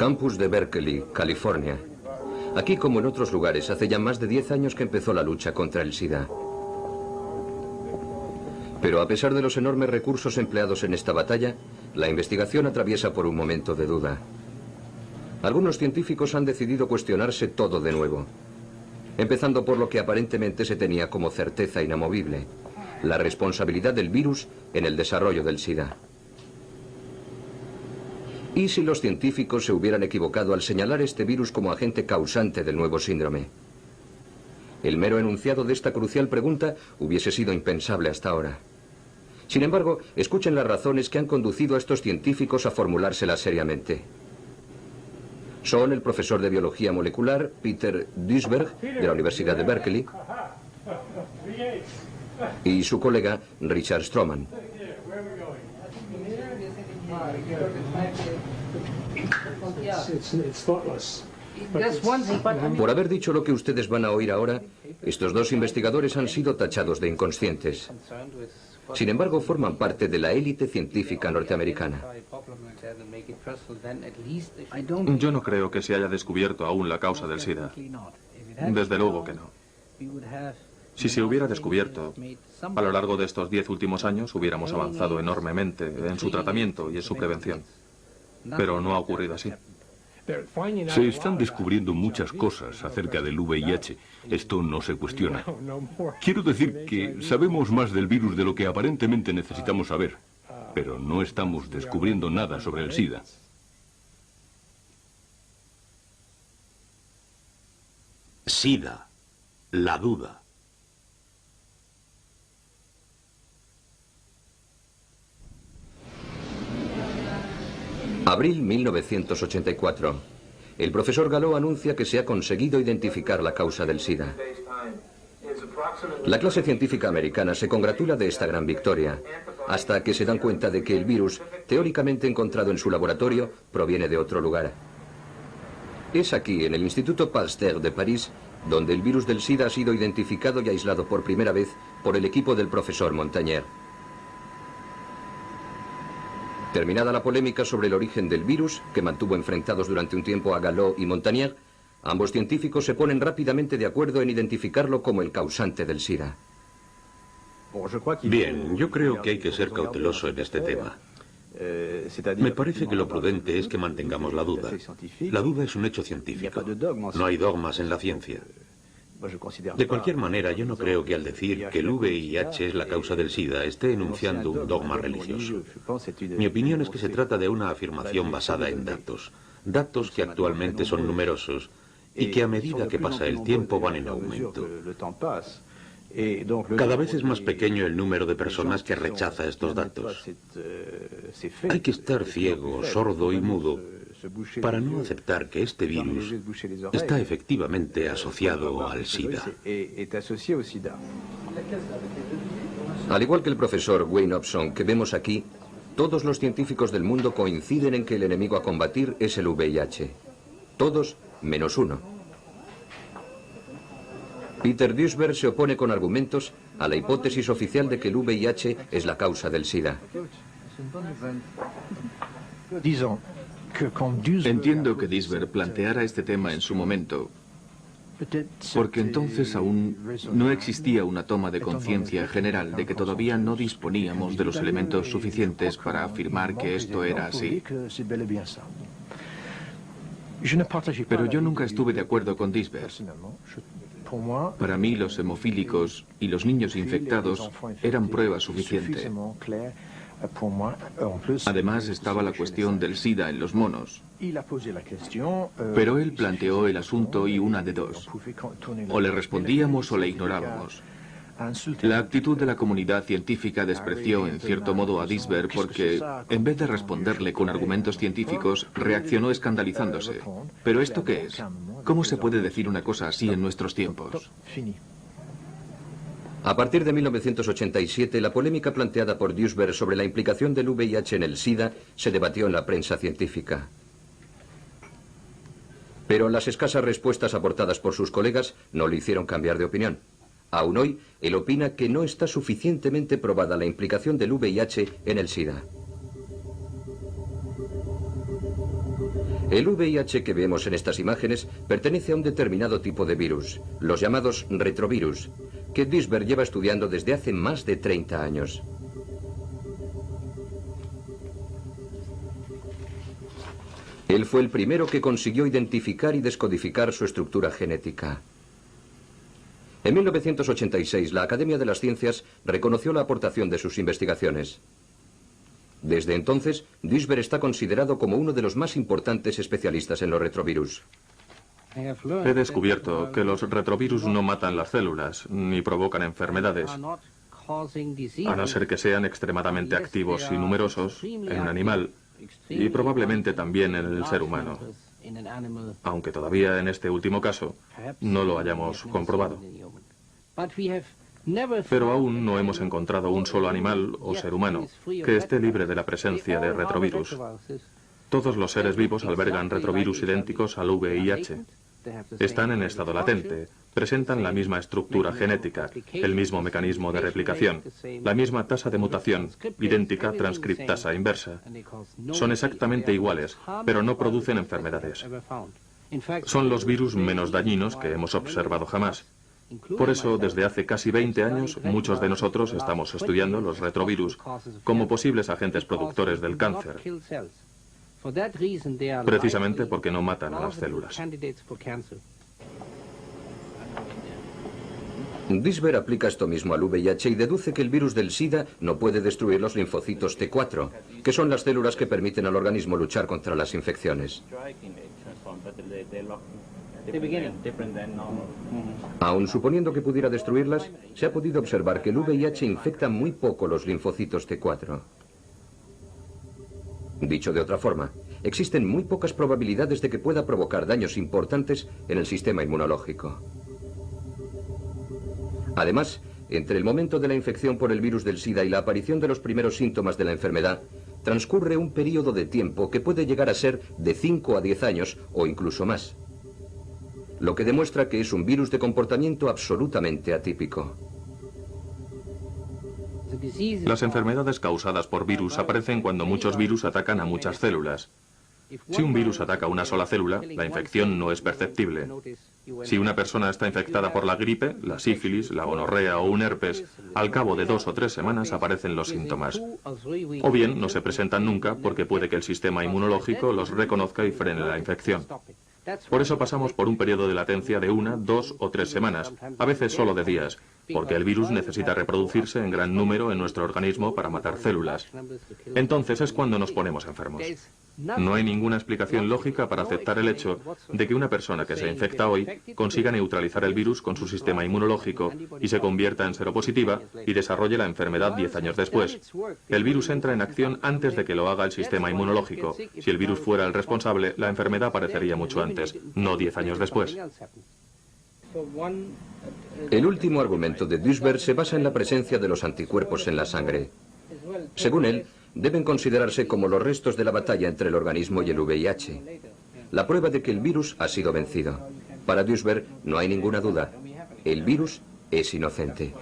Campus de Berkeley, California. Aquí, como en otros lugares, hace ya más de 10 años que empezó la lucha contra el SIDA. Pero a pesar de los enormes recursos empleados en esta batalla, la investigación atraviesa por un momento de duda. Algunos científicos han decidido cuestionarse todo de nuevo, empezando por lo que aparentemente se tenía como certeza inamovible: la responsabilidad del virus en el desarrollo del SIDA. ¿Y si los científicos se hubieran equivocado al señalar este virus como agente causante del nuevo síndrome? El mero enunciado de esta crucial pregunta hubiese sido impensable hasta ahora. Sin embargo, escuchen las razones que han conducido a estos científicos a formulárselas seriamente. Son el profesor de biología molecular Peter Duisberg, de la Universidad de Berkeley, y su colega Richard Stroman. Por haber dicho lo que ustedes van a oír ahora, estos dos investigadores han sido tachados de inconscientes. Sin embargo, forman parte de la élite científica norteamericana. Yo no creo que se haya descubierto aún la causa del SIDA. Desde luego que no. Si se hubiera descubierto, a lo largo de estos 10 últimos años hubiéramos avanzado enormemente en su tratamiento y en su prevención. Pero no ha ocurrido así. Se están descubriendo muchas cosas acerca del VIH. Esto no se cuestiona. Quiero decir que sabemos más del virus de lo que aparentemente necesitamos saber, pero no estamos descubriendo nada sobre el SIDA. SIDA, la duda. Abril 1984. El profesor Gallo anuncia que se ha conseguido identificar la causa del SIDA. La clase científica americana se congratula de esta gran victoria, hasta que se dan cuenta de que el virus, teóricamente encontrado en su laboratorio, proviene de otro lugar. Es aquí, en el Instituto Pasteur de París, donde el virus del SIDA ha sido identificado y aislado por primera vez por el equipo del profesor Montagnier. Terminada la polémica sobre el origen del virus, que mantuvo enfrentados durante un tiempo a Gallo y Montagnier, ambos científicos se ponen rápidamente de acuerdo en identificarlo como el causante del SIDA. Bien, yo creo que hay que ser cauteloso en este tema. Me parece que lo prudente es que mantengamos la duda. La duda es un hecho científico. No hay dogmas en la ciencia. De cualquier manera, yo no creo que al decir que el VIH es la causa del SIDA esté enunciando un dogma religioso. Mi opinión es que se trata de una afirmación basada en datos. Datos que actualmente son numerosos y que a medida que pasa el tiempo van en aumento. Cada vez es más pequeño el número de personas que rechaza estos datos. Hay que estar ciego, sordo y mudo para no aceptar que este virus está efectivamente asociado al SIDA. Al igual que el profesor Wayne Hobson que vemos aquí, todos los científicos del mundo coinciden en que el enemigo a combatir es el VIH. Todos menos uno. Peter Duisberg se opone con argumentos a la hipótesis oficial de que el VIH es la causa del SIDA. Entiendo que Duisberg planteara este tema en su momento, porque entonces aún no existía una toma de conciencia general de que todavía no disponíamos de los elementos suficientes para afirmar que esto era así. Pero yo nunca estuve de acuerdo con Duisberg. Para mí los hemofílicos y los niños infectados eran prueba suficiente. Además estaba la cuestión del SIDA en los monos. Pero él planteó el asunto y una de dos. O le respondíamos o le ignorábamos. La actitud de la comunidad científica despreció en cierto modo a Duisberg porque, en vez de responderle con argumentos científicos, reaccionó escandalizándose. ¿Pero esto qué es? ¿Cómo se puede decir una cosa así en nuestros tiempos? A partir de 1987, la polémica planteada por Duisberg sobre la implicación del VIH en el SIDA se debatió en la prensa científica. Pero las escasas respuestas aportadas por sus colegas no le hicieron cambiar de opinión. Aún hoy, él opina que no está suficientemente probada la implicación del VIH en el SIDA. El VIH que vemos en estas imágenes pertenece a un determinado tipo de virus, los llamados retrovirus, que Duisberg lleva estudiando desde hace más de 30 años. Él fue el primero que consiguió identificar y descodificar su estructura genética. En 1986, la Academia de las Ciencias reconoció la aportación de sus investigaciones. Desde entonces, Duisberg está considerado como uno de los más importantes especialistas en los retrovirus. He descubierto que los retrovirus no matan las células, ni provocan enfermedades, a no ser que sean extremadamente activos y numerosos en un animal, y probablemente también en el ser humano, aunque todavía en este último caso no lo hayamos comprobado. Pero aún no hemos encontrado un solo animal o ser humano que esté libre de la presencia de retrovirus. Todos los seres vivos albergan retrovirus idénticos al VIH. Están en estado latente, presentan la misma estructura genética, el mismo mecanismo de replicación, la misma tasa de mutación, idéntica transcriptasa inversa. Son exactamente iguales, pero no producen enfermedades. Son los virus menos dañinos que hemos observado jamás. Por eso, desde hace casi 20 años, muchos de nosotros estamos estudiando los retrovirus como posibles agentes productores del cáncer, precisamente porque no matan a las células. Duisberg aplica esto mismo al VIH y deduce que el virus del SIDA no puede destruir los linfocitos T4, que son las células que permiten al organismo luchar contra las infecciones. Aun suponiendo que pudiera destruirlas, se ha podido observar que el VIH infecta muy poco los linfocitos T4. Dicho de otra forma, existen muy pocas probabilidades de que pueda provocar daños importantes en el sistema inmunológico. Además, entre el momento de la infección por el virus del SIDA y la aparición de los primeros síntomas de la enfermedad, transcurre un periodo de tiempo que puede llegar a ser de 5 a 10 años o incluso más, lo que demuestra que es un virus de comportamiento absolutamente atípico. Las enfermedades causadas por virus aparecen cuando muchos virus atacan a muchas células. Si un virus ataca una sola célula, la infección no es perceptible. Si una persona está infectada por la gripe, la sífilis, la gonorrea o un herpes, al cabo de 2 o 3 semanas aparecen los síntomas. O bien no se presentan nunca porque puede que el sistema inmunológico los reconozca y frene la infección. Por eso pasamos por un periodo de latencia de 1, 2 o 3 semanas, a veces solo de días, porque el virus necesita reproducirse en gran número en nuestro organismo para matar células. Entonces es cuando nos ponemos enfermos. No hay ninguna explicación lógica para aceptar el hecho de que una persona que se infecta hoy consiga neutralizar el virus con su sistema inmunológico y se convierta en seropositiva y desarrolle la enfermedad 10 años después. El virus entra en acción antes de que lo haga el sistema inmunológico. Si el virus fuera el responsable, la enfermedad aparecería mucho antes, no 10 años después. El último argumento de Duisberg se basa en la presencia de los anticuerpos en la sangre. Según él, deben considerarse como los restos de la batalla entre el organismo y el VIH. La prueba de que el virus ha sido vencido. Para Duisberg no hay ninguna duda. El virus es inocente.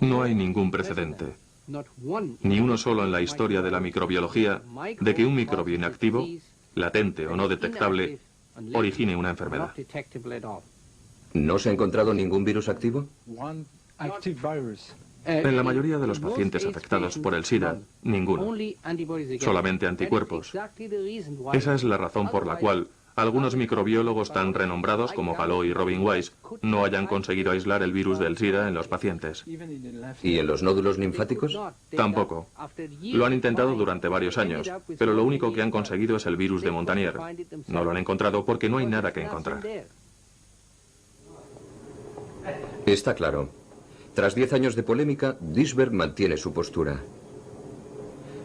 No hay ningún precedente, ni uno solo en la historia de la microbiología, de que un microbio inactivo, latente o no detectable, origine una enfermedad. ¿No se ha encontrado ningún virus activo? En la mayoría de los pacientes afectados por el SIDA, ninguno. Solamente anticuerpos. Esa es la razón por la cual algunos microbiólogos tan renombrados como Gallo y Robin Weiss no hayan conseguido aislar el virus del SIDA en los pacientes. ¿Y en los nódulos linfáticos? Tampoco. Lo han intentado durante varios años, pero lo único que han conseguido es el virus de Montagnier. No lo han encontrado porque no hay nada que encontrar. Está claro. Tras 10 años de polémica, Duisberg mantiene su postura.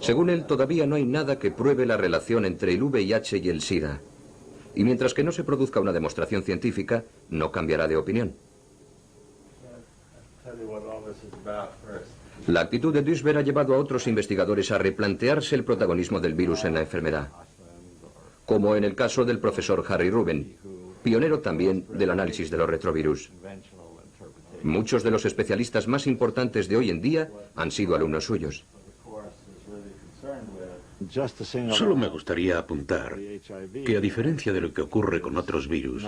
Según él, todavía no hay nada que pruebe la relación entre el VIH y el SIDA. Y mientras que no se produzca una demostración científica, no cambiará de opinión. La actitud de Duisberg ha llevado a otros investigadores a replantearse el protagonismo del virus en la enfermedad, como en el caso del profesor Harry Rubin, pionero también del análisis de los retrovirus. Muchos de los especialistas más importantes de hoy en día han sido alumnos suyos. Solo me gustaría apuntar que, a diferencia de lo que ocurre con otros virus,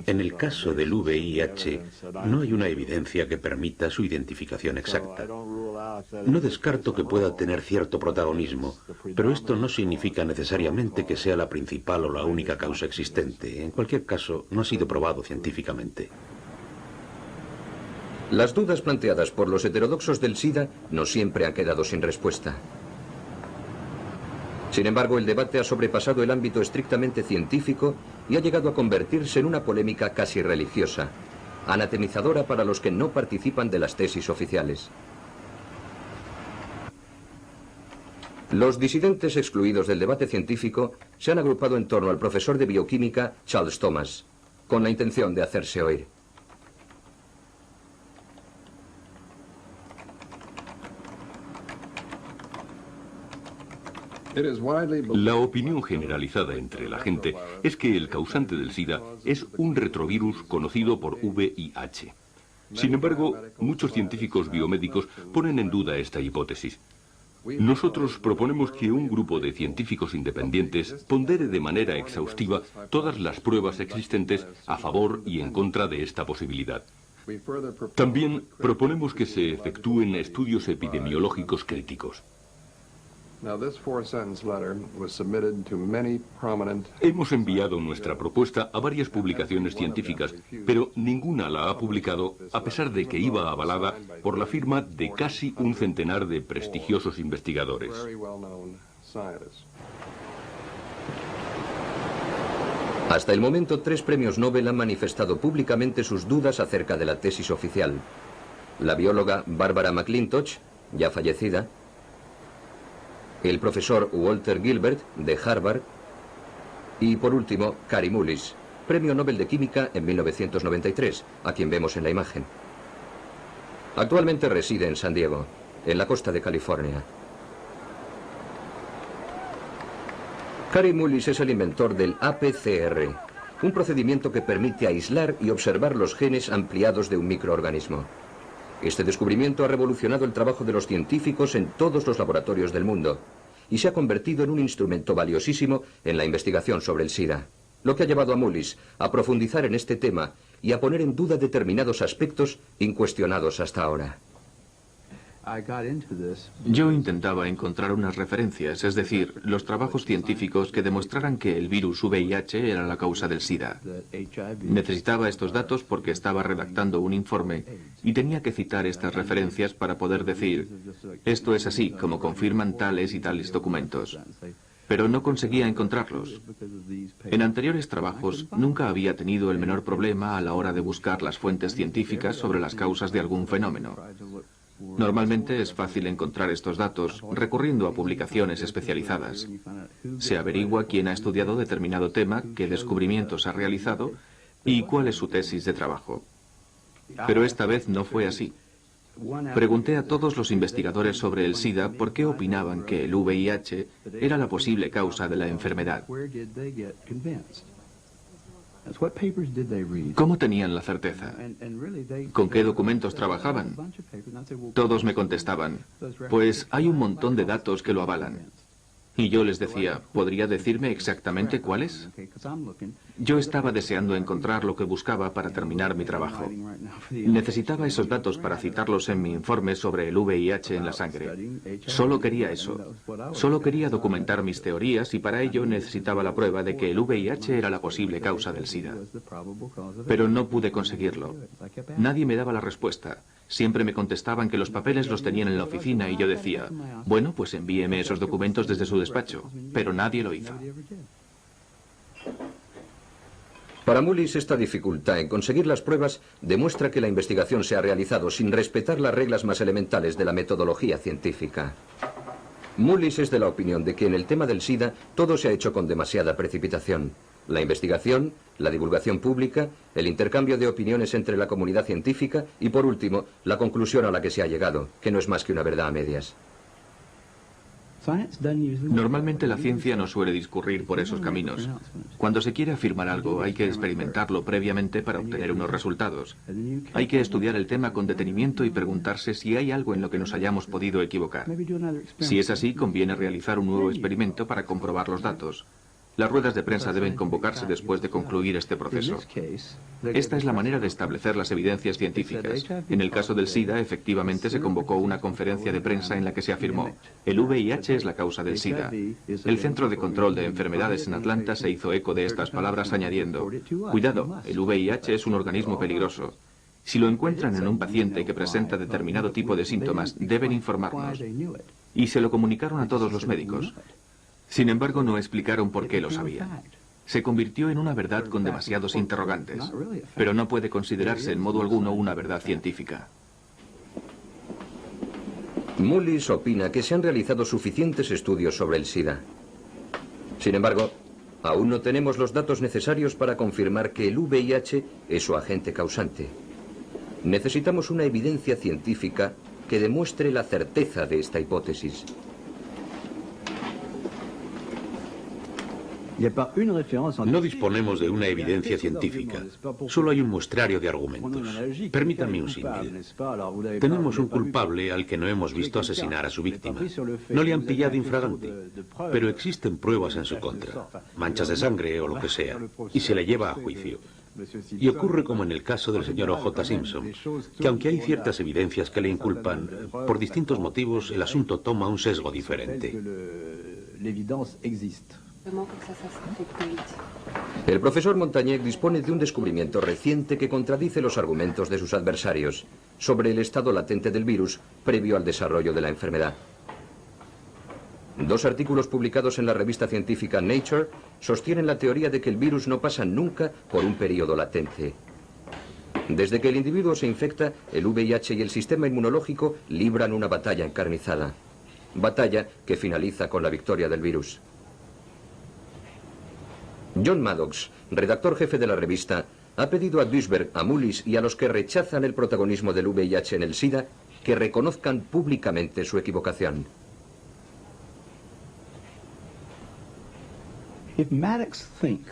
en el caso del VIH no hay una evidencia que permita su identificación exacta. No descarto que pueda tener cierto protagonismo, pero esto no significa necesariamente que sea la principal o la única causa existente. En cualquier caso, no ha sido probado científicamente. Las dudas planteadas por los heterodoxos del SIDA no siempre han quedado sin respuesta. Sin embargo, el debate ha sobrepasado el ámbito estrictamente científico y ha llegado a convertirse en una polémica casi religiosa, anatemizadora para los que no participan de las tesis oficiales. Los disidentes excluidos del debate científico se han agrupado en torno al profesor de bioquímica Charles Thomas, con la intención de hacerse oír. La opinión generalizada entre la gente es que el causante del SIDA es un retrovirus conocido por VIH. Sin embargo, muchos científicos biomédicos ponen en duda esta hipótesis. Nosotros proponemos que un grupo de científicos independientes pondere de manera exhaustiva todas las pruebas existentes a favor y en contra de esta posibilidad. También proponemos que se efectúen estudios epidemiológicos críticos. Hemos enviado nuestra propuesta a varias publicaciones científicas, pero ninguna la ha publicado, a pesar de que iba avalada por la firma de casi un centenar de prestigiosos investigadores. Hasta el momento, 3 premios Nobel han manifestado públicamente sus dudas acerca de la tesis oficial. La bióloga Barbara McClintock, ya fallecida, el profesor Walter Gilbert, de Harvard, y por último, Kary Mullis, premio Nobel de Química en 1993, a quien vemos en la imagen. Actualmente reside en San Diego, en la costa de California. Kary Mullis es el inventor del APCR, un procedimiento que permite aislar y observar los genes ampliados de un microorganismo. Este descubrimiento ha revolucionado el trabajo de los científicos en todos los laboratorios del mundo y se ha convertido en un instrumento valiosísimo en la investigación sobre el SIDA, lo que ha llevado a Mullis a profundizar en este tema y a poner en duda determinados aspectos incuestionados hasta ahora. Yo intentaba encontrar unas referencias, es decir, los trabajos científicos que demostraran que el virus VIH era la causa del SIDA. Necesitaba estos datos porque estaba redactando un informe y tenía que citar estas referencias para poder decir, esto es así, como confirman tales y tales documentos. Pero no conseguía encontrarlos. En anteriores trabajos nunca había tenido el menor problema a la hora de buscar las fuentes científicas sobre las causas de algún fenómeno. Normalmente es fácil encontrar estos datos recurriendo a publicaciones especializadas. Se averigua quién ha estudiado determinado tema, qué descubrimientos ha realizado y cuál es su tesis de trabajo. Pero esta vez no fue así. Pregunté a todos los investigadores sobre el SIDA por qué opinaban que el VIH era la posible causa de la enfermedad. ¿Cómo tenían la certeza? ¿Con qué documentos trabajaban? Todos me contestaban, pues hay un montón de datos que lo avalan. Y yo les decía, ¿podría decirme exactamente cuáles? Yo estaba deseando encontrar lo que buscaba para terminar mi trabajo. Necesitaba esos datos para citarlos en mi informe sobre el VIH en la sangre. Solo quería eso. Solo quería documentar mis teorías y para ello necesitaba la prueba de que el VIH era la posible causa del SIDA. Pero no pude conseguirlo. Nadie me daba la respuesta. Siempre me contestaban que los papeles los tenían en la oficina y yo decía, bueno, pues envíeme esos documentos desde su despacho, pero nadie lo hizo. Para Mullis, esta dificultad en conseguir las pruebas demuestra que la investigación se ha realizado sin respetar las reglas más elementales de la metodología científica. Mullis es de la opinión de que en el tema del SIDA todo se ha hecho con demasiada precipitación. La investigación, la divulgación pública, el intercambio de opiniones entre la comunidad científica y, por último, la conclusión a la que se ha llegado, que no es más que una verdad a medias. Normalmente la ciencia no suele discurrir por esos caminos. Cuando se quiere afirmar algo, hay que experimentarlo previamente para obtener unos resultados. Hay que estudiar el tema con detenimiento y preguntarse si hay algo en lo que nos hayamos podido equivocar. Si es así, conviene realizar un nuevo experimento para comprobar los datos. Las ruedas de prensa deben convocarse después de concluir este proceso. Esta es la manera de establecer las evidencias científicas. En el caso del SIDA, efectivamente se convocó una conferencia de prensa en la que se afirmó: el VIH es la causa del SIDA. El Centro de Control de Enfermedades en Atlanta se hizo eco de estas palabras añadiendo: cuidado, el VIH es un organismo peligroso. Si lo encuentran en un paciente que presenta determinado tipo de síntomas, deben informarnos. Y se lo comunicaron a todos los médicos. Sin embargo, no explicaron por qué lo sabían. Se convirtió en una verdad con demasiados interrogantes, pero no puede considerarse en modo alguno una verdad científica. Mullis opina que se han realizado suficientes estudios sobre el SIDA. Sin embargo, aún no tenemos los datos necesarios para confirmar que el VIH es su agente causante. Necesitamos una evidencia científica que demuestre la certeza de esta hipótesis. No disponemos de una evidencia científica, solo hay un muestrario de argumentos. Permítanme un símil. Tenemos un culpable al que no hemos visto asesinar a su víctima. No le han pillado infraganti, pero existen pruebas en su contra, manchas de sangre o lo que sea, y se le lleva a juicio. Y ocurre como en el caso del señor O.J. Simpson, que aunque hay ciertas evidencias que le inculpan, por distintos motivos el asunto toma un sesgo diferente. El profesor Montagnier dispone de un descubrimiento reciente que contradice los argumentos de sus adversarios sobre el estado latente del virus previo al desarrollo de la enfermedad. Dos artículos publicados en la revista científica Nature sostienen la teoría de que el virus no pasa nunca por un periodo latente. Desde que el individuo se infecta, el VIH y el sistema inmunológico libran una batalla encarnizada. Batalla que finaliza con la victoria del virus. John Maddox, redactor jefe de la revista, ha pedido a Duisberg, a Mullis y a los que rechazan el protagonismo del VIH en el SIDA que reconozcan públicamente su equivocación.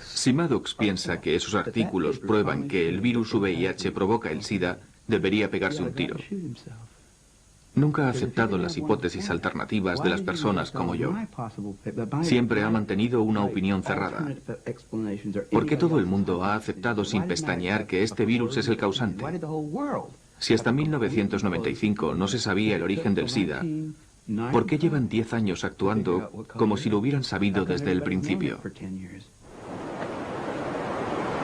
Si Maddox piensa que esos artículos prueban que el virus VIH provoca el SIDA, debería pegarse un tiro. Nunca ha aceptado las hipótesis alternativas de las personas como yo. Siempre ha mantenido una opinión cerrada. ¿Por qué todo el mundo ha aceptado sin pestañear que este virus es el causante? Si hasta 1995 no se sabía el origen del SIDA, ¿por qué llevan 10 años actuando como si lo hubieran sabido desde el principio?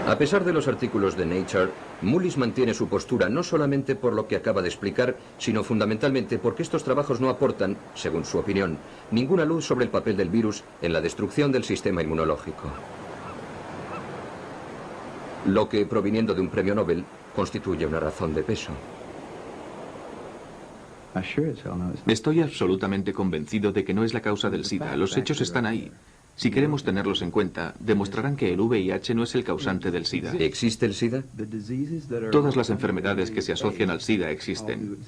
A pesar de los artículos de Nature, Mullis mantiene su postura no solamente por lo que acaba de explicar, sino fundamentalmente porque estos trabajos no aportan, según su opinión, ninguna luz sobre el papel del virus en la destrucción del sistema inmunológico. Lo que, proviniendo de un premio Nobel, constituye una razón de peso. Estoy absolutamente convencido de que no es la causa del SIDA. Los hechos están ahí. Si queremos tenerlos en cuenta, demostrarán que el VIH no es el causante del SIDA. ¿Existe el SIDA? Todas las enfermedades que se asocian al SIDA existen.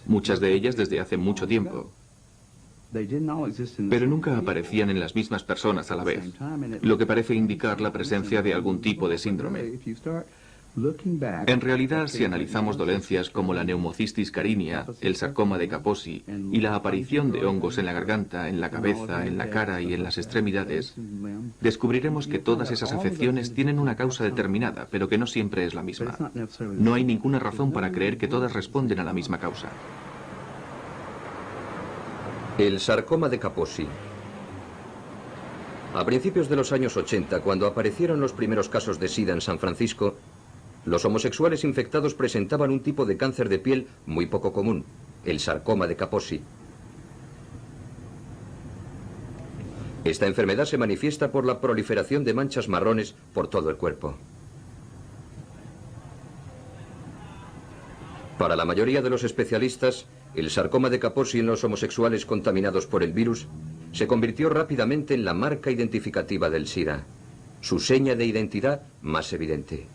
Muchas de ellas desde hace mucho tiempo. Pero nunca aparecían en las mismas personas a la vez, lo que parece indicar la presencia de algún tipo de síndrome. En realidad, si analizamos dolencias como la neumocistis carinea, el sarcoma de Kaposi y la aparición de hongos en la garganta, en la cabeza, en la cara y en las extremidades, descubriremos que todas esas afecciones tienen una causa determinada, pero que no siempre es la misma. No hay ninguna razón para creer que todas responden a la misma causa. El sarcoma de Kaposi. A principios de los años 80, cuando aparecieron los primeros casos de SIDA en San Francisco, los homosexuales infectados presentaban un tipo de cáncer de piel muy poco común, el sarcoma de Kaposi. Esta enfermedad se manifiesta por la proliferación de manchas marrones por todo el cuerpo. Para la mayoría de los especialistas, el sarcoma de Kaposi en los homosexuales contaminados por el virus se convirtió rápidamente en la marca identificativa del SIDA, su seña de identidad más evidente.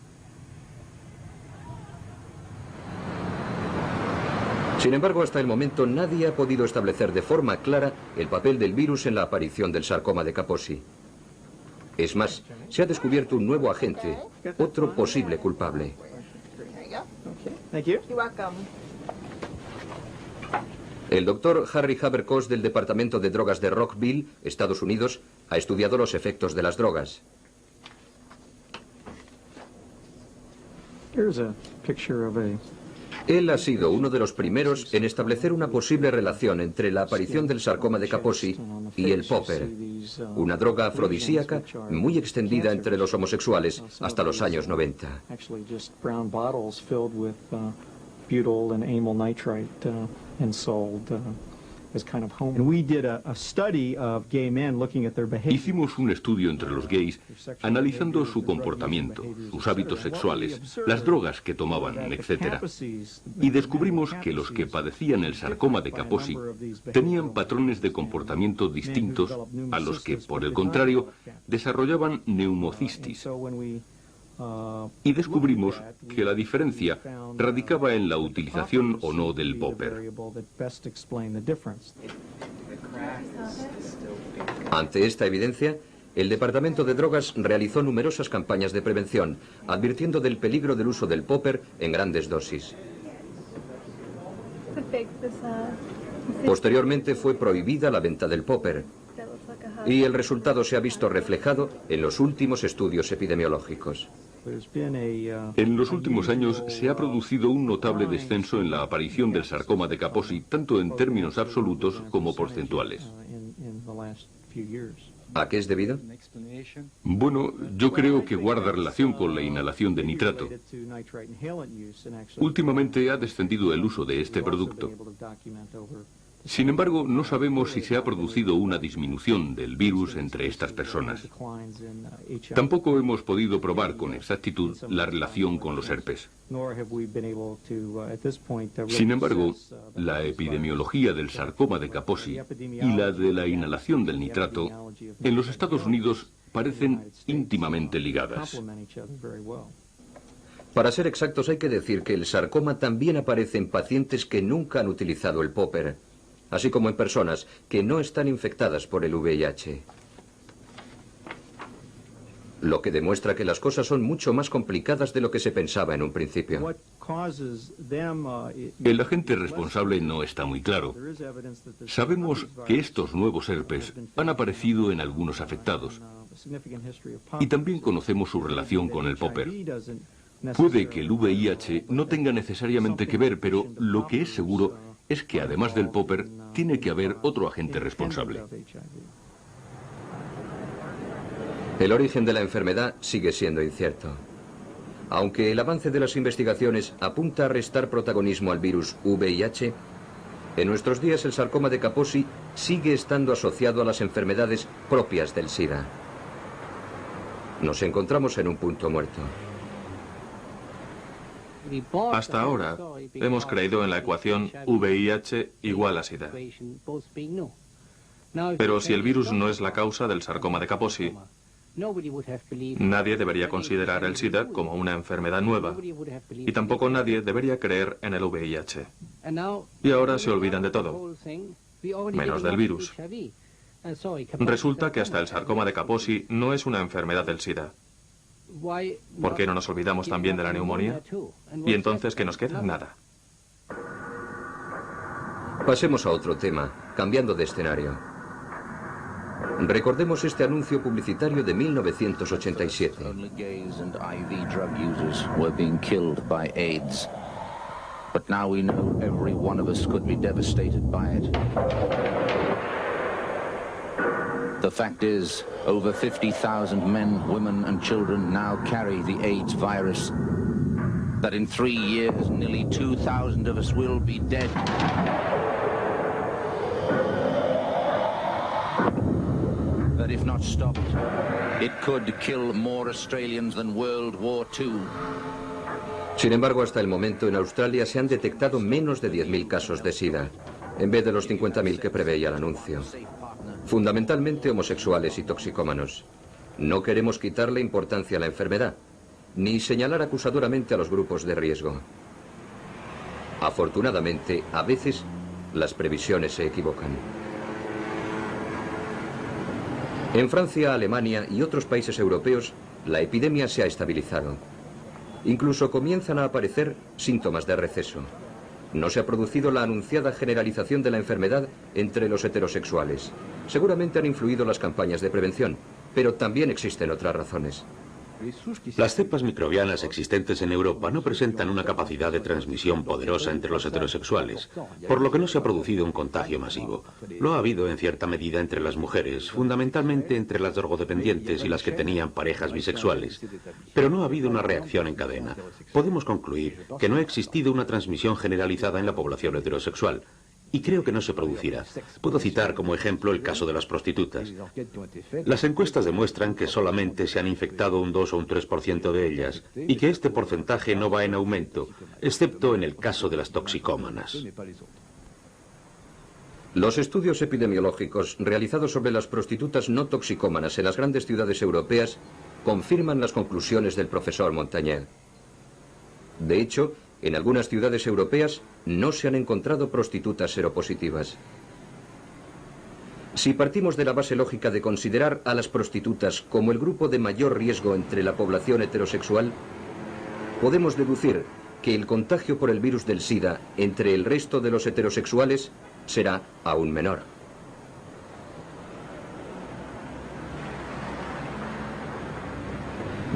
Sin embargo, hasta el momento nadie ha podido establecer de forma clara el papel del virus en la aparición del sarcoma de Kaposi. Es más, se ha descubierto un nuevo agente, otro posible culpable. El doctor Harry Haberkos del Departamento de Drogas de Rockville, Estados Unidos, ha estudiado los efectos de las drogas. Él ha sido uno de los primeros en establecer una posible relación entre la aparición del sarcoma de Kaposi y el popper, una droga afrodisíaca muy extendida entre los homosexuales hasta los años 90. Hicimos un estudio entre los gays analizando su comportamiento, sus hábitos sexuales, las drogas que tomaban, etc. Y descubrimos que los que padecían el sarcoma de Kaposi tenían patrones de comportamiento distintos a los que, por el contrario, desarrollaban neumocistis. Y descubrimos que la diferencia radicaba en la utilización o no del popper. Ante esta evidencia, el Departamento de Drogas realizó numerosas campañas de prevención, advirtiendo del peligro del uso del popper en grandes dosis. Posteriormente fue prohibida la venta del popper, y el resultado se ha visto reflejado en los últimos estudios epidemiológicos. En los últimos años se ha producido un notable descenso en la aparición del sarcoma de Kaposi, tanto en términos absolutos como porcentuales. ¿A qué es debido? Bueno, yo creo que guarda relación con la inhalación de nitrato. Últimamente ha descendido el uso de este producto. Sin embargo, no sabemos si se ha producido una disminución del virus entre estas personas. Tampoco hemos podido probar con exactitud la relación con los herpes. Sin embargo, la epidemiología del sarcoma de Kaposi y la de la inhalación del nitrato en los Estados Unidos parecen íntimamente ligadas. Para ser exactos, hay que decir que el sarcoma también aparece en pacientes que nunca han utilizado el popper, así como en personas que no están infectadas por el VIH. Lo que demuestra que las cosas son mucho más complicadas de lo que se pensaba en un principio. El agente responsable no está muy claro. Sabemos que estos nuevos herpes han aparecido en algunos afectados. Y también conocemos su relación con el popper. Puede que el VIH no tenga necesariamente que ver, pero lo que es seguro es que además del popper, tiene que haber otro agente responsable. El origen de la enfermedad sigue siendo incierto. Aunque el avance de las investigaciones apunta a restar protagonismo al virus VIH, en nuestros días el sarcoma de Kaposi sigue estando asociado a las enfermedades propias del SIDA. Nos encontramos en un punto muerto. Hasta ahora hemos creído en la ecuación VIH igual a SIDA. Pero si el virus no es la causa del sarcoma de Kaposi, nadie debería considerar el SIDA como una enfermedad nueva y tampoco nadie debería creer en el VIH. Y ahora se olvidan de todo, menos del virus. Resulta que hasta el sarcoma de Kaposi no es una enfermedad del SIDA. ¿Por qué no nos olvidamos también de la neumonía? ¿Y entonces qué nos queda? Nada. Pasemos a otro tema, cambiando de escenario. Recordemos este anuncio publicitario de 1987. But now we know every one of us could be devastated by it. The fact is, over 50,000 men, women and children now carry the AIDS virus. That in 3 years, nearly 2,000 of us will be dead. That if not stopped, it could kill more Australians than World War II. Sin embargo, hasta el momento en Australia se han detectado menos de 10.000 casos de SIDA, en vez de los 50.000 que preveía el anuncio. Fundamentalmente homosexuales y toxicómanos. No queremos quitarle importancia a la enfermedad, ni señalar acusadoramente a los grupos de riesgo. Afortunadamente, a veces, las previsiones se equivocan. En Francia, Alemania y otros países europeos, la epidemia se ha estabilizado. Incluso comienzan a aparecer síntomas de receso. No se ha producido la anunciada generalización de la enfermedad entre los heterosexuales. Seguramente han influido las campañas de prevención, pero también existen otras razones. Las cepas microbianas existentes en Europa no presentan una capacidad de transmisión poderosa entre los heterosexuales, por lo que no se ha producido un contagio masivo. Lo ha habido en cierta medida entre las mujeres, fundamentalmente entre las drogodependientes y las que tenían parejas bisexuales. Pero no ha habido una reacción en cadena. Podemos concluir que no ha existido una transmisión generalizada en la población heterosexual. Y creo que no se producirá. Puedo citar como ejemplo el caso de las prostitutas. Las encuestas demuestran que solamente se han infectado un 2 o un 3% de ellas y que este porcentaje no va en aumento, excepto en el caso de las toxicómanas. Los estudios epidemiológicos realizados sobre las prostitutas no toxicómanas en las grandes ciudades europeas confirman las conclusiones del profesor Montagnier. De hecho, en algunas ciudades europeas no se han encontrado prostitutas seropositivas. Si partimos de la base lógica de considerar a las prostitutas como el grupo de mayor riesgo entre la población heterosexual, podemos deducir que el contagio por el virus del SIDA entre el resto de los heterosexuales será aún menor.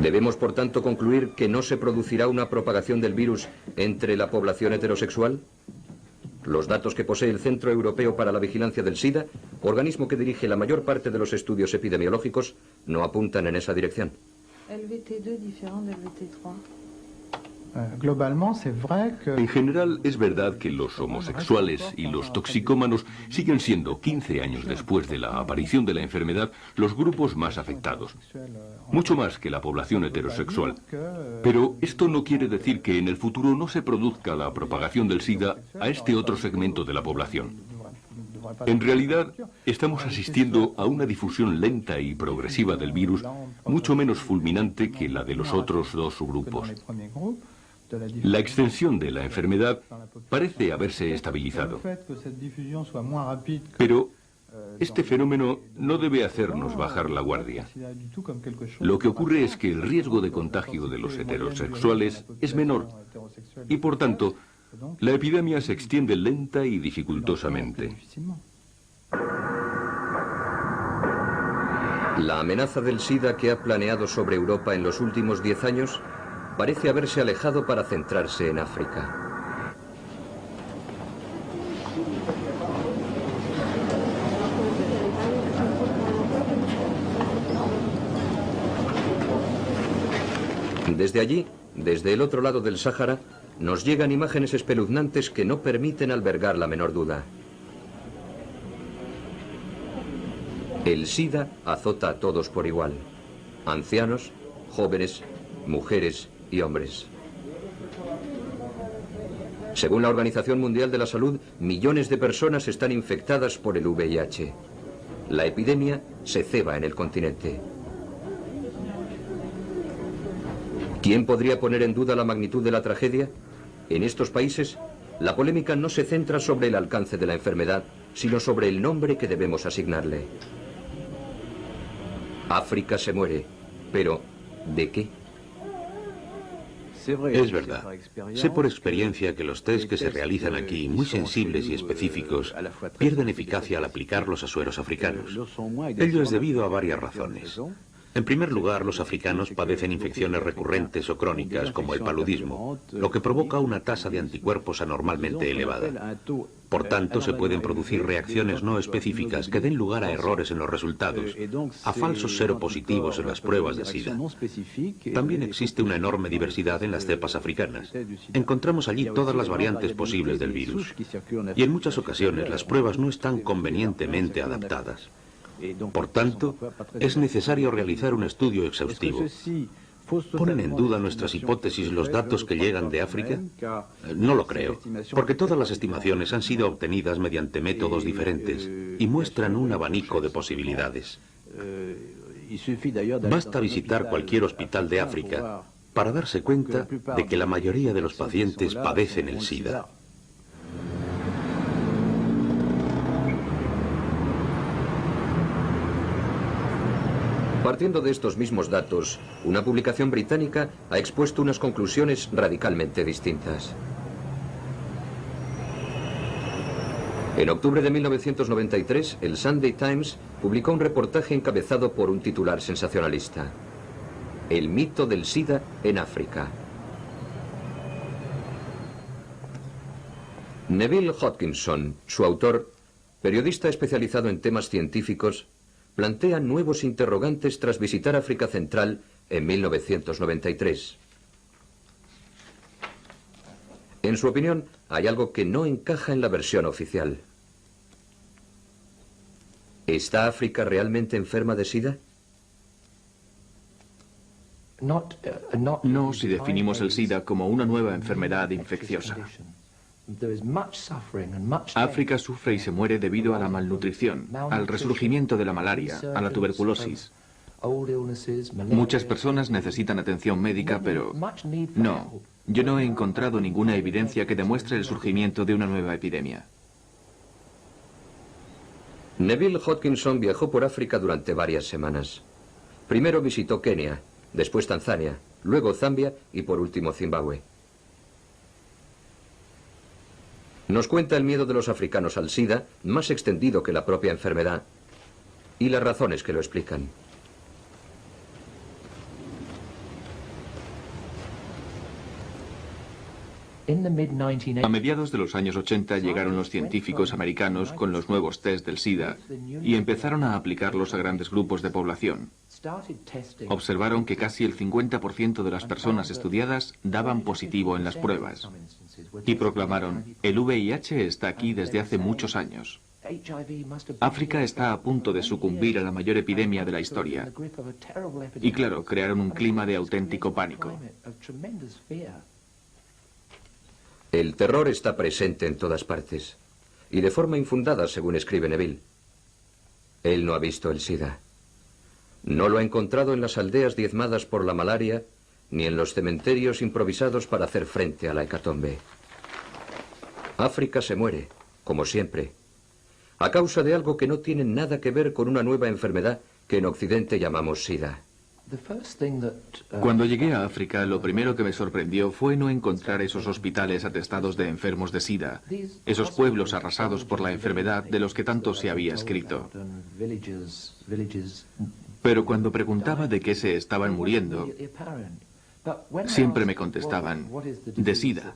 ¿Debemos, por tanto, concluir que no se producirá una propagación del virus entre la población heterosexual? Los datos que posee el Centro Europeo para la Vigilancia del SIDA, organismo que dirige la mayor parte de los estudios epidemiológicos, no apuntan en esa dirección. El VT2 diferente del VT3. En general, es verdad que los homosexuales y los toxicómanos siguen siendo, 15 años después de la aparición de la enfermedad, los grupos más afectados. Mucho más que la población heterosexual. Pero esto no quiere decir que en el futuro no se produzca la propagación del SIDA a este otro segmento de la población. En realidad, estamos asistiendo a una difusión lenta y progresiva del virus, mucho menos fulminante que la de los otros dos subgrupos. La extensión de la enfermedad parece haberse estabilizado. Pero este fenómeno no debe hacernos bajar la guardia. Lo que ocurre es que el riesgo de contagio de los heterosexuales es menor y, por tanto, la epidemia se extiende lenta y dificultosamente. La amenaza del SIDA que ha planeado sobre Europa en los últimos 10 años parece haberse alejado para centrarse en África. Desde allí, desde el otro lado del Sáhara, nos llegan imágenes espeluznantes que no permiten albergar la menor duda. El SIDA azota a todos por igual: ancianos, jóvenes, mujeres y hombres. Según la Organización Mundial de la Salud, millones de personas están infectadas por el VIH. La epidemia se ceba en el continente. ¿Quién podría poner en duda la magnitud de la tragedia? En estos países, la polémica no se centra sobre el alcance de la enfermedad, sino sobre el nombre que debemos asignarle. África se muere, pero ¿de qué? Es verdad. Sé por experiencia que los test que se realizan aquí, muy sensibles y específicos, pierden eficacia al aplicarlos a sueros africanos. Ello es debido a varias razones. En primer lugar, los africanos padecen infecciones recurrentes o crónicas, como el paludismo, lo que provoca una tasa de anticuerpos anormalmente elevada. Por tanto, se pueden producir reacciones no específicas que den lugar a errores en los resultados, a falsos seropositivos en las pruebas de SIDA. También existe una enorme diversidad en las cepas africanas. Encontramos allí todas las variantes posibles del virus. Y en muchas ocasiones las pruebas no están convenientemente adaptadas. Por tanto, es necesario realizar un estudio exhaustivo. ¿Ponen en duda nuestras hipótesis los datos que llegan de África? No lo creo, porque todas las estimaciones han sido obtenidas mediante métodos diferentes y muestran un abanico de posibilidades. Basta visitar cualquier hospital de África para darse cuenta de que la mayoría de los pacientes padecen el SIDA. Partiendo de estos mismos datos, una publicación británica ha expuesto unas conclusiones radicalmente distintas. En octubre de 1993, el Sunday Times publicó un reportaje encabezado por un titular sensacionalista: El mito del SIDA en África. Neville Hodgkinson, su autor, periodista especializado en temas científicos, plantea nuevos interrogantes tras visitar África Central en 1993. En su opinión, hay algo que no encaja en la versión oficial. ¿Está África realmente enferma de SIDA? No si definimos el SIDA como una nueva enfermedad infecciosa. África sufre y se muere debido a la malnutrición, al resurgimiento de la malaria, a la tuberculosis. Muchas personas necesitan atención médica, pero no, yo no he encontrado ninguna evidencia que demuestre el surgimiento de una nueva epidemia. Neville Hodgkinson viajó por África durante varias semanas. Primero visitó Kenia, después Tanzania, luego Zambia y por último Zimbabue. Nos cuenta el miedo de los africanos al SIDA, más extendido que la propia enfermedad, y las razones que lo explican. A mediados de los años 80 llegaron los científicos americanos con los nuevos test del SIDA y empezaron a aplicarlos a grandes grupos de población. Observaron que casi el 50% de las personas estudiadas daban positivo en las pruebas y proclamaron: el VIH está aquí desde hace muchos años. África está a punto de sucumbir a la mayor epidemia de la historia. Y claro, crearon un clima de auténtico pánico. El terror está presente en todas partes, y de forma infundada, según escribe Neville. Él no ha visto el SIDA. No lo ha encontrado en las aldeas diezmadas por la malaria, ni en los cementerios improvisados para hacer frente a la hecatombe. África se muere, como siempre, a causa de algo que no tiene nada que ver con una nueva enfermedad que en Occidente llamamos SIDA. Cuando llegué a África, lo primero que me sorprendió fue no encontrar esos hospitales atestados de enfermos de SIDA, esos pueblos arrasados por la enfermedad de los que tanto se había escrito. Pero cuando preguntaba de qué se estaban muriendo, siempre me contestaban: de SIDA.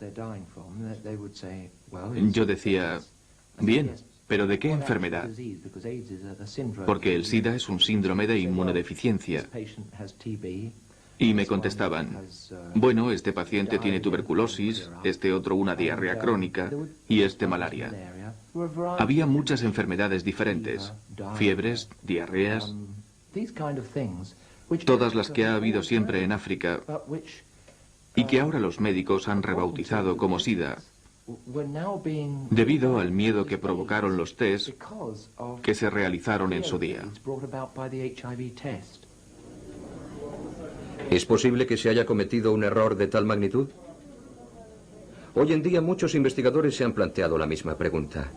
Yo decía: bien, ¿pero de qué enfermedad? Porque el SIDA es un síndrome de inmunodeficiencia. Y me contestaban: bueno, este paciente tiene tuberculosis, este otro una diarrea crónica y este malaria. Había muchas enfermedades diferentes, fiebres, diarreas, todas las que ha habido siempre en África y que ahora los médicos han rebautizado como SIDA, debido al miedo que provocaron los test que se realizaron en su día. ¿Es posible que se haya cometido un error de tal magnitud? Hoy en día muchos investigadores se han planteado la misma pregunta.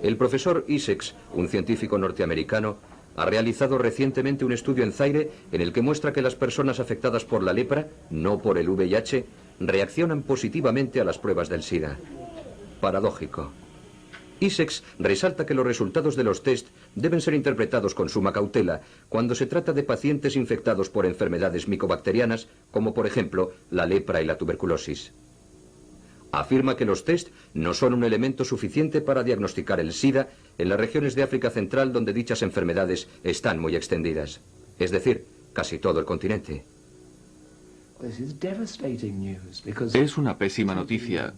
El profesor Issex, un científico norteamericano, ha realizado recientemente un estudio en Zaire en el que muestra que las personas afectadas por la lepra, no por el VIH, reaccionan positivamente a las pruebas del SIDA. Paradójico. Issex resalta que los resultados de los test deben ser interpretados con suma cautela cuando se trata de pacientes infectados por enfermedades micobacterianas, como por ejemplo la lepra y la tuberculosis. Afirma que los test no son un elemento suficiente para diagnosticar el SIDA en las regiones de África Central donde dichas enfermedades están muy extendidas, es decir, casi todo el continente. Es una pésima noticia,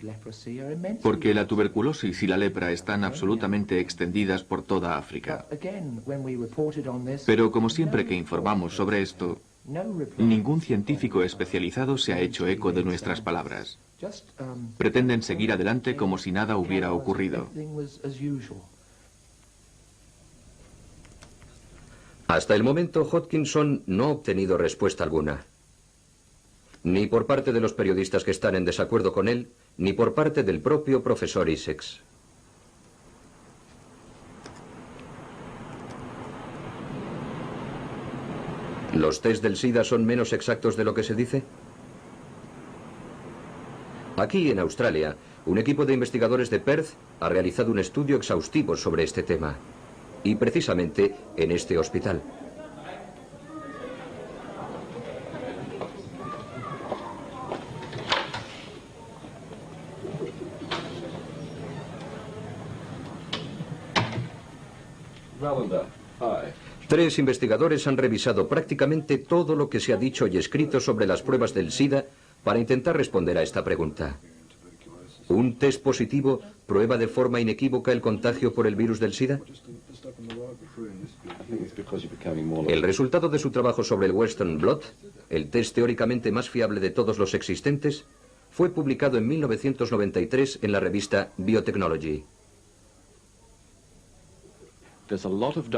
porque la tuberculosis y la lepra están absolutamente extendidas por toda África. Pero como siempre que informamos sobre esto, ningún científico especializado se ha hecho eco de nuestras palabras. Pretenden seguir adelante como si nada hubiera ocurrido. Hasta el momento, Hodgkinson no ha obtenido respuesta alguna. Ni por parte de los periodistas que están en desacuerdo con él, ni por parte del propio profesor Issex. ¿Los test del SIDA son menos exactos de lo que se dice? Aquí, en Australia, un equipo de investigadores de Perth ha realizado un estudio exhaustivo sobre este tema. Y precisamente en este hospital. Tres investigadores han revisado prácticamente todo lo que se ha dicho y escrito sobre las pruebas del SIDA para intentar responder a esta pregunta. ¿Un test positivo prueba de forma inequívoca el contagio por el virus del SIDA? El resultado de su trabajo sobre el Western Blot, el test teóricamente más fiable de todos los existentes, fue publicado en 1993 en la revista Biotechnology.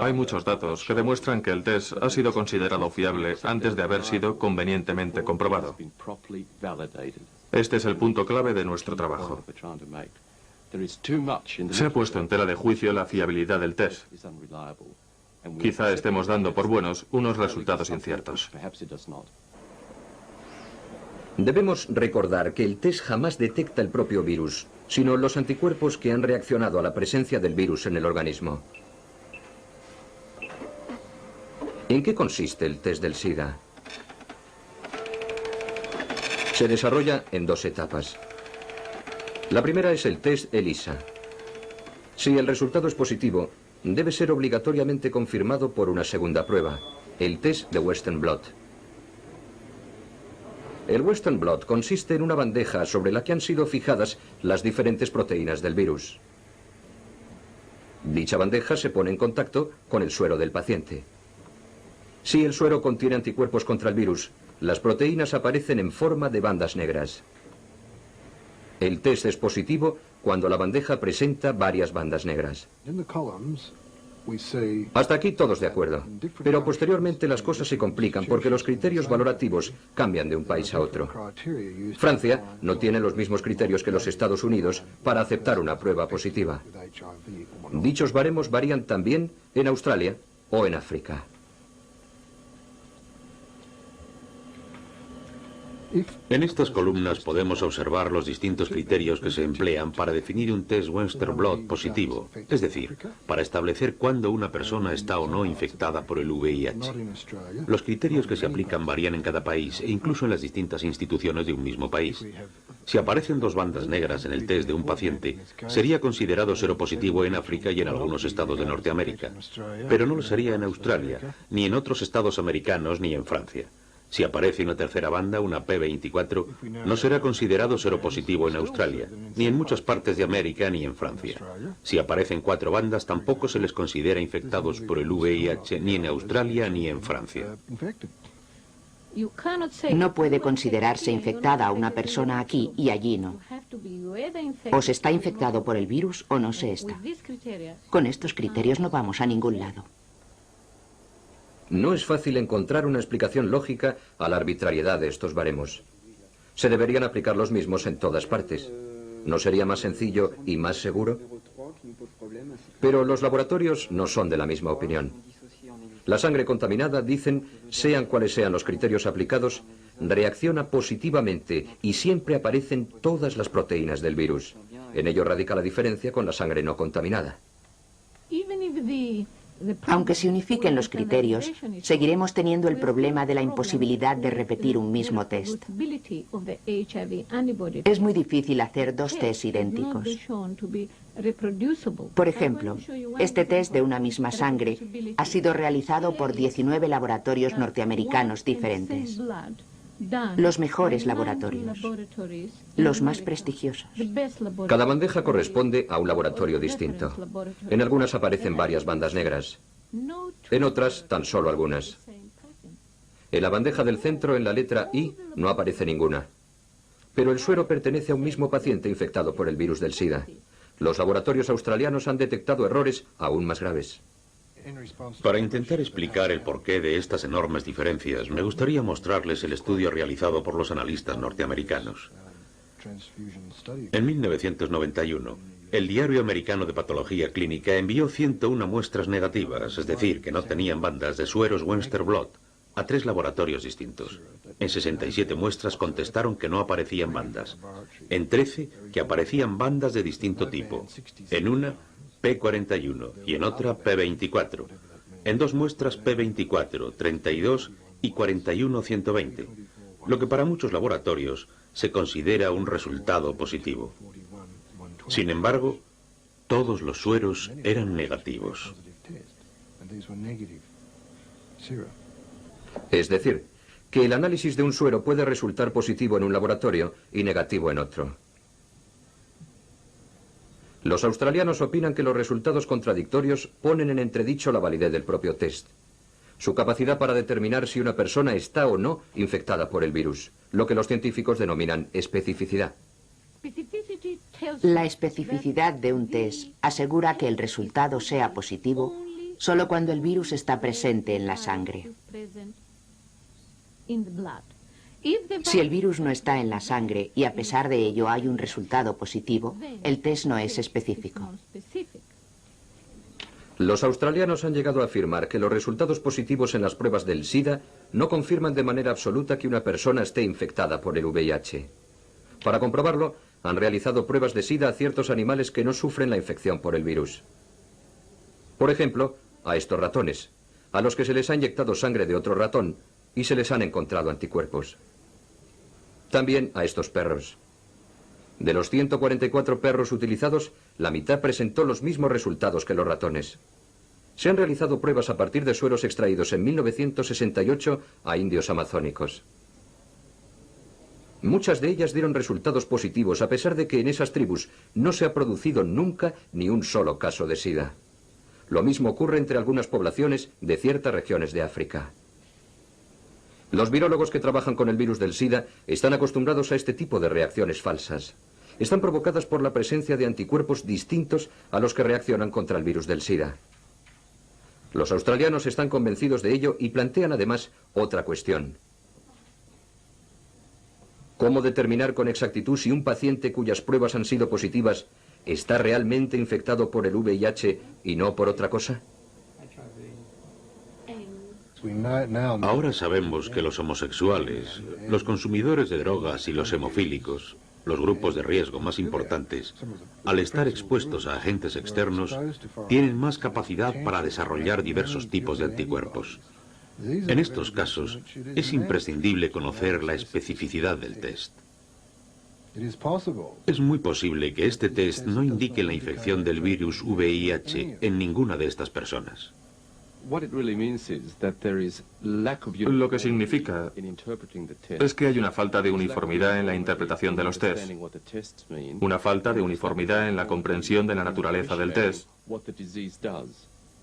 Hay muchos datos que demuestran que el test ha sido considerado fiable antes de haber sido convenientemente comprobado. Este es el punto clave de nuestro trabajo. Se ha puesto en tela de juicio la fiabilidad del test. Quizá estemos dando por buenos unos resultados inciertos. Debemos recordar que el test jamás detecta el propio virus, sino los anticuerpos que han reaccionado a la presencia del virus en el organismo. ¿En qué consiste el test del SIDA? Se desarrolla en dos etapas. La primera es el test ELISA. Si el resultado es positivo, debe ser obligatoriamente confirmado por una segunda prueba, el test de Western Blot. El Western Blot consiste en una bandeja sobre la que han sido fijadas las diferentes proteínas del virus. Dicha bandeja se pone en contacto con el suero del paciente. Si el suero contiene anticuerpos contra el virus, las proteínas aparecen en forma de bandas negras. El test es positivo cuando la bandeja presenta varias bandas negras. Hasta aquí todos de acuerdo, pero posteriormente las cosas se complican porque los criterios valorativos cambian de un país a otro. Francia no tiene los mismos criterios que los Estados Unidos para aceptar una prueba positiva. Dichos baremos varían también en Australia o en África. En estas columnas podemos observar los distintos criterios que se emplean para definir un test Western Blot positivo, es decir, para establecer cuándo una persona está o no infectada por el VIH. Los criterios que se aplican varían en cada país e incluso en las distintas instituciones de un mismo país. Si aparecen dos bandas negras en el test de un paciente, sería considerado seropositivo en África y en algunos estados de Norteamérica, pero no lo sería en Australia, ni en otros estados americanos, ni en Francia. Si aparece una tercera banda, una P24, no será considerado seropositivo en Australia, ni en muchas partes de América, ni en Francia. Si aparecen 4 bandas, tampoco se les considera infectados por el VIH, ni en Australia, ni en Francia. No puede considerarse infectada a una persona aquí y allí no. O se está infectado por el virus o no se está. Con estos criterios no vamos a ningún lado. No es fácil encontrar una explicación lógica a la arbitrariedad de estos baremos. Se deberían aplicar los mismos en todas partes. ¿No sería más sencillo y más seguro? Pero los laboratorios no son de la misma opinión. La sangre contaminada, dicen, sean cuales sean los criterios aplicados, reacciona positivamente y siempre aparecen todas las proteínas del virus. En ello radica la diferencia con la sangre no contaminada. Aunque se unifiquen los criterios, seguiremos teniendo el problema de la imposibilidad de repetir un mismo test. Es muy difícil hacer 2 tests idénticos. Por ejemplo, este test de una misma sangre ha sido realizado por 19 laboratorios norteamericanos diferentes. Los mejores laboratorios, los más prestigiosos. Cada bandeja corresponde a un laboratorio distinto. En algunas aparecen varias bandas negras, en otras tan solo algunas. En la bandeja del centro, en la letra I, no aparece ninguna. Pero el suero pertenece a un mismo paciente infectado por el virus del SIDA. Los laboratorios australianos han detectado errores aún más graves. Para intentar explicar el porqué de estas enormes diferencias, me gustaría mostrarles el estudio realizado por los analistas norteamericanos. En 1991, el Diario Americano de Patología Clínica envió 101 muestras negativas, es decir, que no tenían bandas de sueros Western Blot, a 3 laboratorios distintos. En 67 muestras contestaron que no aparecían bandas. En 13 que aparecían bandas de distinto tipo. En una P41 y en otra P24. En 2 muestras P24, 32 y 41-120. Lo que para muchos laboratorios se considera un resultado positivo. Sin embargo, todos los sueros eran negativos. Es decir, que el análisis de un suero puede resultar positivo en un laboratorio y negativo en otro. Los australianos opinan que los resultados contradictorios ponen en entredicho la validez del propio test, su capacidad para determinar si una persona está o no infectada por el virus, lo que los científicos denominan especificidad. La especificidad de un test asegura que el resultado sea positivo solo cuando el virus está presente en la sangre. Si el virus no está en la sangre y a pesar de ello hay un resultado positivo, el test no es específico. Los australianos han llegado a afirmar que los resultados positivos en las pruebas del SIDA no confirman de manera absoluta que una persona esté infectada por el VIH. Para comprobarlo, han realizado pruebas de SIDA a ciertos animales que no sufren la infección por el virus. Por ejemplo, a estos ratones, a los que se les ha inyectado sangre de otro ratón y se les han encontrado anticuerpos. También a estos perros. De los 144 perros utilizados, la mitad presentó los mismos resultados que los ratones. Se han realizado pruebas a partir de sueros extraídos en 1968 a indios amazónicos. Muchas de ellas dieron resultados positivos a pesar de que en esas tribus no se ha producido nunca ni un solo caso de SIDA. Lo mismo ocurre entre algunas poblaciones de ciertas regiones de África. Los virólogos que trabajan con el virus del SIDA están acostumbrados a este tipo de reacciones falsas. Están provocadas por la presencia de anticuerpos distintos a los que reaccionan contra el virus del SIDA. Los australianos están convencidos de ello y plantean además otra cuestión. ¿Cómo determinar con exactitud si un paciente cuyas pruebas han sido positivas está realmente infectado por el VIH y no por otra cosa? Ahora sabemos que los homosexuales, los consumidores de drogas y los hemofílicos, los grupos de riesgo más importantes, al estar expuestos a agentes externos, tienen más capacidad para desarrollar diversos tipos de anticuerpos. En estos casos, es imprescindible conocer la especificidad del test. Es muy posible que este test no indique la infección del virus VIH en ninguna de estas personas. Lo que significa es que hay una falta de uniformidad en la interpretación de los tests, una falta de uniformidad en la comprensión de la naturaleza del test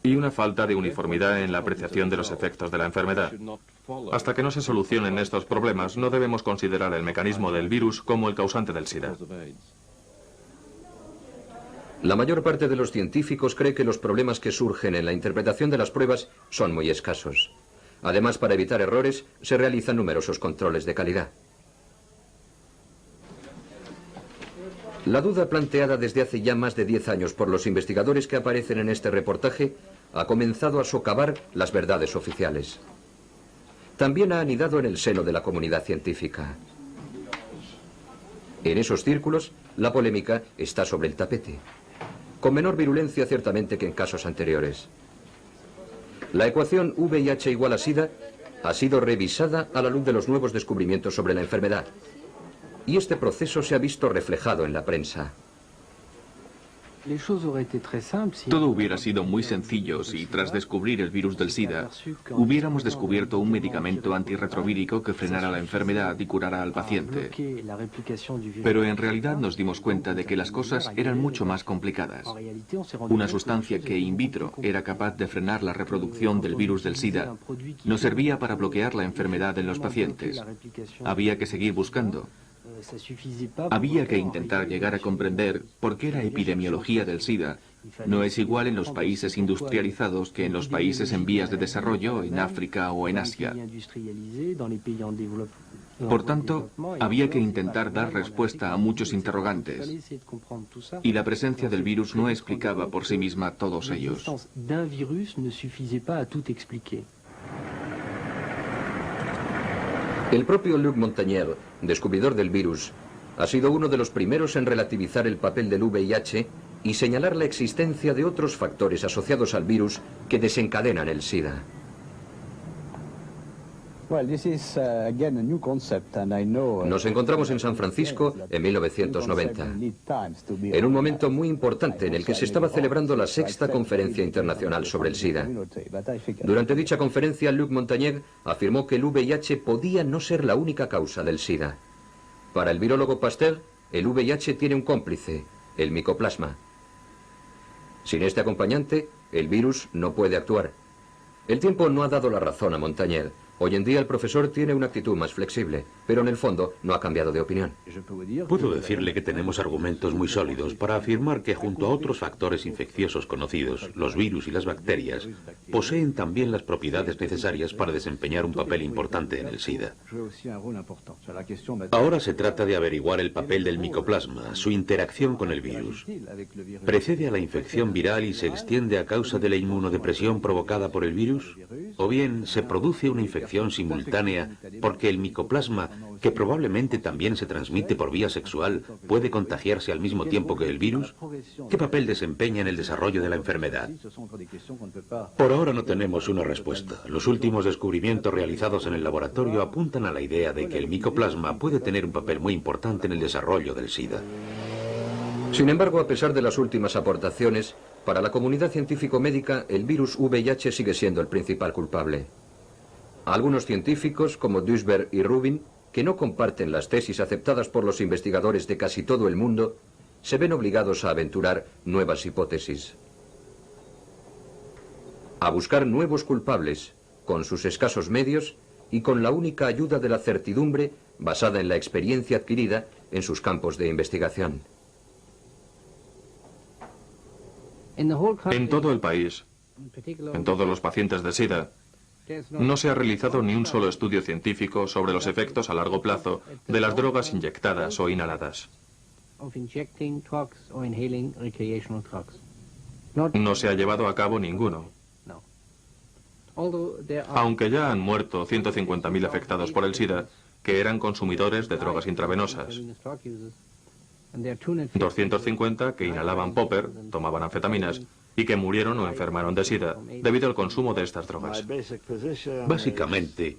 y una falta de uniformidad en la apreciación de los efectos de la enfermedad. Hasta que no se solucionen estos problemas, no debemos considerar el mecanismo del virus como el causante del SIDA. La mayor parte de los científicos cree que los problemas que surgen en la interpretación de las pruebas son muy escasos. Además, para evitar errores, se realizan numerosos controles de calidad. La duda planteada desde hace ya más de 10 años por los investigadores que aparecen en este reportaje ha comenzado a socavar las verdades oficiales. También ha anidado en el seno de la comunidad científica. En esos círculos, la polémica está sobre el tapete, con menor virulencia ciertamente que en casos anteriores. La ecuación VIH igual a SIDA ha sido revisada a la luz de los nuevos descubrimientos sobre la enfermedad, y este proceso se ha visto reflejado en la prensa. Todo hubiera sido muy sencillo si, tras descubrir el virus del SIDA, hubiéramos descubierto un medicamento antirretrovírico que frenara la enfermedad y curara al paciente. Pero en realidad nos dimos cuenta de que las cosas eran mucho más complicadas. Una sustancia que in vitro era capaz de frenar la reproducción del virus del SIDA no servía para bloquear la enfermedad en los pacientes. Había que seguir buscando. Había que intentar llegar a comprender por qué la epidemiología del SIDA no es igual en los países industrializados que en los países en vías de desarrollo, en África o en Asia. Por tanto, había que intentar dar respuesta a muchos interrogantes, y la presencia del virus no explicaba por sí misma todos ellos. El propio Luc Montagnier, descubridor del virus, ha sido uno de los primeros en relativizar el papel del VIH y señalar la existencia de otros factores asociados al virus que desencadenan el SIDA. Nos encontramos en San Francisco en 1990, en un momento muy importante en el que se estaba celebrando la 6ª Conferencia Internacional sobre el SIDA. Durante dicha conferencia, Luc Montagnier afirmó que el VIH podía no ser la única causa del SIDA. Para el virólogo Pasteur, el VIH tiene un cómplice, el micoplasma. Sin este acompañante, el virus no puede actuar. El tiempo no ha dado la razón a Montagnier. Hoy en día el profesor tiene una actitud más flexible, pero en el fondo no ha cambiado de opinión. Puedo decirle que tenemos argumentos muy sólidos para afirmar que junto a otros factores infecciosos conocidos, los virus y las bacterias, poseen también las propiedades necesarias para desempeñar un papel importante en el SIDA. Ahora se trata de averiguar el papel del micoplasma, su interacción con el virus. ¿Precede a la infección viral y se extiende a causa de la inmunodepresión provocada por el virus? ¿O bien se produce una infección simultánea porque el micoplasma, que probablemente también se transmite por vía sexual, puede contagiarse al mismo tiempo que el virus? ¿Qué papel desempeña en el desarrollo de la enfermedad? Por ahora no tenemos una respuesta. Los últimos descubrimientos realizados en el laboratorio apuntan a la idea de que el micoplasma puede tener un papel muy importante en el desarrollo del SIDA. Sin embargo, a pesar de las últimas aportaciones, para la comunidad científico-médica, el virus VIH sigue siendo el principal culpable. Algunos científicos, como Duisberg y Rubin, que no comparten las tesis aceptadas por los investigadores de casi todo el mundo, se ven obligados a aventurar nuevas hipótesis. A buscar nuevos culpables, con sus escasos medios y con la única ayuda de la certidumbre basada en la experiencia adquirida en sus campos de investigación. En todo el país, en todos los pacientes de SIDA, no se ha realizado ni un solo estudio científico sobre los efectos a largo plazo de las drogas inyectadas o inhaladas. No se ha llevado a cabo ninguno. Aunque ya han muerto 150.000 afectados por el SIDA, que eran consumidores de drogas intravenosas. 250 que inhalaban popper, tomaban anfetaminas, y que murieron o enfermaron de SIDA debido al consumo de estas drogas. Básicamente,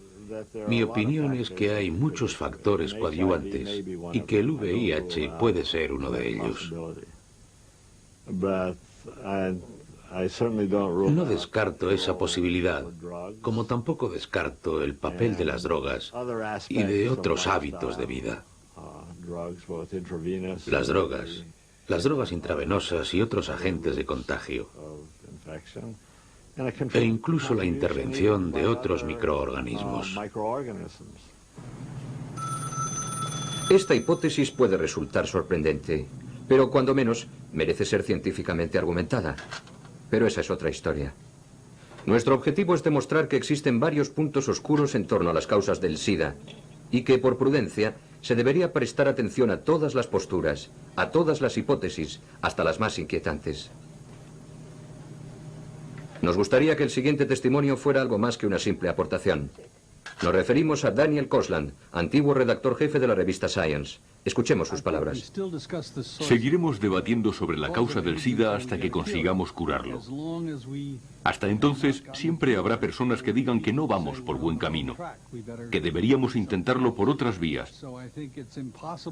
mi opinión es que hay muchos factores coadyuvantes y que el VIH puede ser uno de ellos. No descarto esa posibilidad, como tampoco descarto el papel de las drogas y de otros hábitos de vida. Las drogas intravenosas y otros agentes de contagio, e incluso la intervención de otros microorganismos. Esta hipótesis puede resultar sorprendente, pero cuando menos merece ser científicamente argumentada. Pero esa es otra historia. Nuestro objetivo es demostrar que existen varios puntos oscuros en torno a las causas del SIDA y que, por prudencia, se debería prestar atención a todas las posturas, a todas las hipótesis, hasta las más inquietantes. Nos gustaría que el siguiente testimonio fuera algo más que una simple aportación. Nos referimos a Daniel Kosland, antiguo redactor jefe de la revista Science. Escuchemos sus palabras. Seguiremos debatiendo sobre la causa del SIDA hasta que consigamos curarlo. Hasta entonces, siempre habrá personas que digan que no vamos por buen camino, que deberíamos intentarlo por otras vías.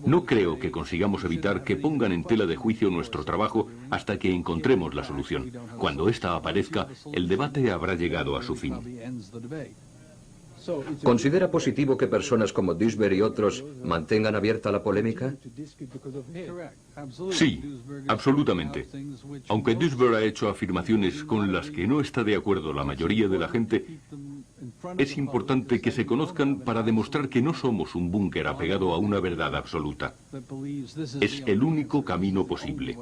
No creo que consigamos evitar que pongan en tela de juicio nuestro trabajo hasta que encontremos la solución. Cuando ésta aparezca, el debate habrá llegado a su fin. ¿Considera positivo que personas como Duisberg y otros mantengan abierta la polémica? Sí, absolutamente. Aunque Duisberg ha hecho afirmaciones con las que no está de acuerdo la mayoría de la gente, es importante que se conozcan para demostrar que no somos un búnker apegado a una verdad absoluta. Es el único camino posible.